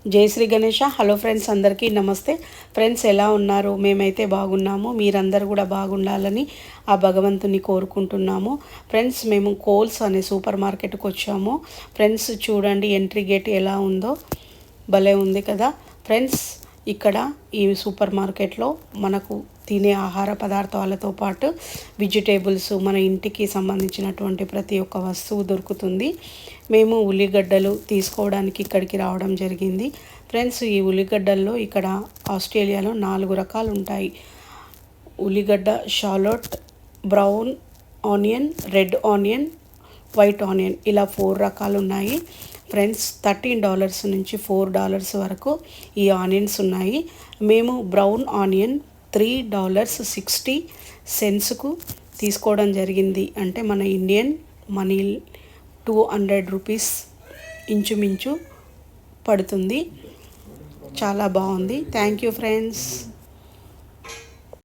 జై Shri Ganesha. Hello friends, అందరికీ నమస్తే. ఫ్రెండ్స్, ఎలా ఉన్నారు? మేమైతే బాగున్నాము. మీరందరూ కూడా బాగుండాలని ఆ భగవంతుని కోరుకుంటున్నాము. ఫ్రెండ్స్, మేము కోల్స్ అనే సూపర్ మార్కెట్కి వచ్చాము. ఫ్రెండ్స్, చూడండి ఎంట్రీ గేట్ ఎలా ఉందో, భలే ఉంది కదా ఫ్రెండ్స్. ఇక్కడ ఈ సూపర్ మార్కెట్లో మనకు తినే ఆహార పదార్థాలతో పాటు వెజిటేబుల్స్, మన ఇంటికి సంబంధించినటువంటి ప్రతి ఒక్క వస్తువు దొరుకుతుంది. మేము ఉల్లిగడ్డలు తీసుకోవడానికి ఇక్కడికి రావడం జరిగింది. ఫ్రెండ్స్, ఈ ఉల్లిగడ్డల్లో ఇక్కడ ఆస్ట్రేలియాలో 4 రకాలు ఉంటాయి. ఉల్లిగడ్డ, shallot, brown onion, red onion, white onion, ఇలా 4 రకాలు ఉన్నాయి. ఫ్రెండ్స్, $13 నుంచి $4 వరకు ఈ ఆనియన్స్ ఉన్నాయి. మేము బ్రౌన్ ఆనియన్ $3.60కు తీసుకోవడం జరిగింది. అంటే మన ఇండియన్ మనీ 200 రూపీస్ ఇంచుమించు పడుతుంది. చాలా బాగుంది. Thank you friends.